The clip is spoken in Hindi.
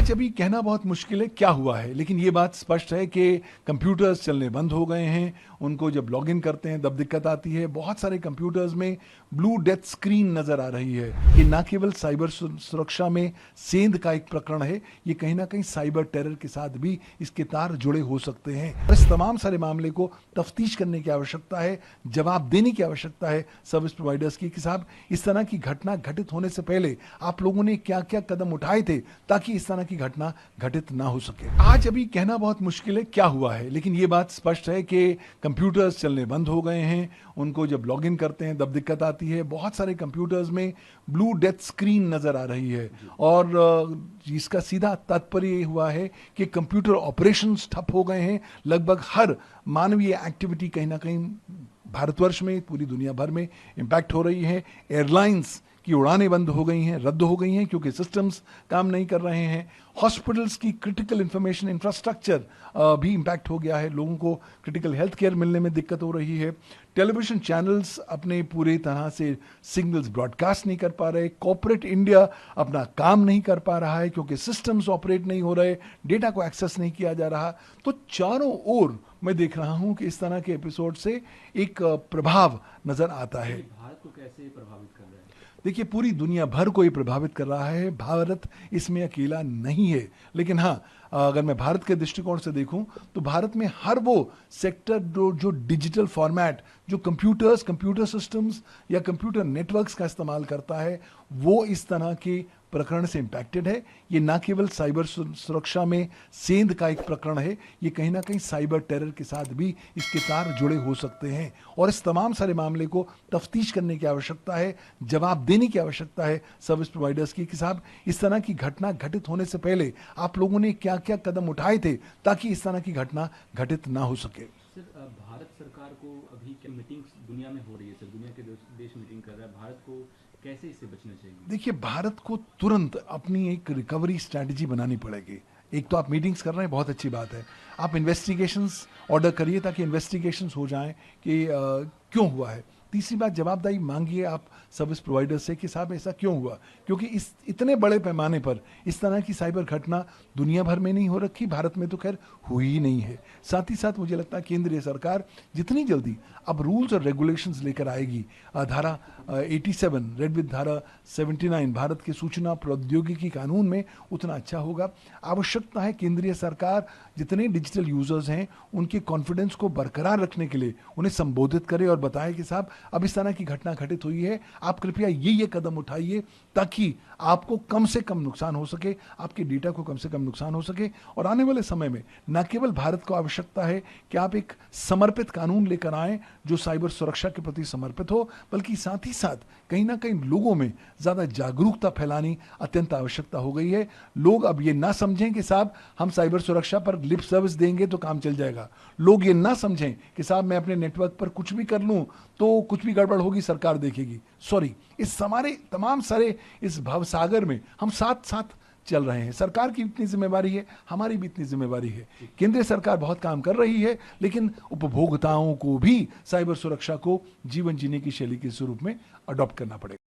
आज अभी कहना बहुत मुश्किल है क्या हुआ है, लेकिन ये बात स्पष्ट है कि कंप्यूटर्स चलने बंद हो गए हैं। उनको जब लॉगिन करते हैं तब दिक्कत आती है। बहुत सारे कंप्यूटर्स में ब्लू डेथ स्क्रीन नजर आ रही है। ये ना केवल साइबर सुरक्षा में सेंध का एक प्रकरण है, ये कहीं ना कहीं साइबर टेरर के साथ भी इसके तार जुड़े हो सकते हैं। इस तमाम सारे मामले को तफ्तीश करने की आवश्यकता है, जवाब देने की आवश्यकता है सर्विस प्रोवाइडर्स की कि साहब इस तरह की घटना घटित होने से पहले आप लोगों ने क्या क्या कदम उठाए थे ताकि इस तरह की घटना घटित ना हो सके। आज अभी कहना बहुत मुश्किल है क्या हुआ है, लेकिन ये बात स्पष्ट है कि कंप्यूटर्स चलने बंद हो गए हैं। उनको जब लॉगिन करते हैं तब दिक्कत आती है। बहुत सारे कंप्यूटर्स में ब्लू डेथ स्क्रीन नजर आ रही है और इसका सीधा तात्पर्य ये हुआ है कि कंप्यूटर ऑपरेशंस ठप हो गए हैं। लगभग हर मानवीय एक्टिविटी कहीं ना कहीं भारतवर्ष में, पूरी दुनिया भर में इम्पैक्ट हो रही है। एयरलाइंस की उड़ानें बंद हो गई हैं, रद्द हो गई हैं क्योंकि सिस्टम्स काम नहीं कर रहे हैं। हॉस्पिटल्स की क्रिटिकल इंफॉर्मेशन इंफ्रास्ट्रक्चर भी इम्पैक्ट हो गया है। लोगों को क्रिटिकल हेल्थ केयर मिलने में दिक्कत हो रही है। टेलीविजन चैनल्स अपने पूरी तरह से सिग्नल्स ब्रॉडकास्ट नहीं कर पा रहे। कॉर्पोरेट इंडिया अपना काम नहीं कर पा रहा है क्योंकि सिस्टम्स ऑपरेट नहीं हो रहे, डेटा को एक्सेस नहीं किया जा रहा। तो चारों ओर मैं देख रहा हूं कि इस तरह के एपिसोड से एक प्रभाव नजर आता है। भारत को कैसे प्रभावित कर रहा है? देखिए, पूरी दुनिया भर को ये प्रभावित कर रहा है। भारत इसमें अकेला नहीं है, लेकिन हाँ, अगर मैं भारत के दृष्टिकोण से देखूं तो भारत में हर वो सेक्टर जो डिजिटल फॉर्मेट, जो कंप्यूटर सिस्टम्स या कंप्यूटर नेटवर्क्स का इस्तेमाल करता है, वो इस तरह के प्रकरण से इम्पैक्टेड है। ये ना केवल साइबर सुरक्षा में सेंध का एक प्रकरण है, ये कहीं ना कहीं साइबर टेरर के साथ भी इसके तार जुड़े हो सकते हैं। और इस तमाम सारे मामले को तफ्तीश करने की आवश्यकता है, जवाब देने की आवश्यकता है सर्विस प्रोवाइडर्स की कि साहब इस तरह की घटना घटित होने से पहले आप लोगों ने क्या क्या कदम उठाए थे ताकि इस तरह की घटना घटित ना हो सके। सर, भारत सरकार को अभी क्या मीटिंग दुनिया में हो रही है? सर, दुनिया के देश मीटिंग कर रहा है, भारत को कैसे इससे बचना चाहिए? देखिए, भारत को तुरंत अपनी एक रिकवरी स्ट्रैटेजी बनानी पड़ेगी। एक तो आप मीटिंग्स कर रहे हैं, बहुत अच्छी बात है। आप इन्वेस्टिगेशंस ऑर्डर करिए ताकि इन्वेस्टिगेशंस हो जाएं कि क्यों हुआ है। तीसरी बात, जवाबदारी मांगिए आप सर्विस प्रोवाइडर से कि साहब ऐसा क्यों हुआ, क्योंकि इस इतने बड़े पैमाने पर इस तरह की साइबर घटना दुनिया भर में नहीं हो रखी, भारत में तो खैर हुई ही नहीं है। साथ ही साथ मुझे लगता है केंद्रीय सरकार जितनी जल्दी अब रूल्स और रेगुलेशंस लेकर आएगी, धारा 87 रेड विद धारा 79 भारत के सूचना प्रौद्योगिकी कानून में, उतना अच्छा होगा। आवश्यकता है केंद्रीय सरकार जितने डिजिटल यूजर्स हैं उनके कॉन्फिडेंस को बरकरार रखने के लिए उन्हें संबोधित करे और बताए कि साहब अब इस तरह की घटना घटित हुई है, आप कृपया ये कदम उठाइए ताकि आपको कम से कम नुकसान हो सके, आपके डेटा को कम से कम नुकसान हो सके। और आने वाले समय में न केवल भारत को आवश्यकता है कि आप एक समर्पित कानून लेकर आएं जो साइबर सुरक्षा के प्रति समर्पित हो, बल्कि साथ ही साथ कहीं ना कहीं लोगों में ज्यादा जागरूकता फैलानी अत्यंत आवश्यकता हो गई है। लोग अब ये ना समझें कि साहब हम साइबर सुरक्षा पर लिप सर्विस देंगे तो काम चल जाएगा। लोग ये ना समझें कि साहब मैं अपने नेटवर्क पर कुछ भी कर लूं तो कुछ भी गड़बड़ होगी सरकार देखेगी। सॉरी, इस हमारे तमाम सारे इस भवसागर में हम साथ साथ चल रहे हैं। सरकार की इतनी जिम्मेवारी है, हमारी भी इतनी जिम्मेवारी है। केंद्रीय सरकार बहुत काम कर रही है, लेकिन उपभोक्ताओं को भी साइबर सुरक्षा को जीवन जीने की शैली के स्वरूप में अडॉप्ट करना पड़ेगा।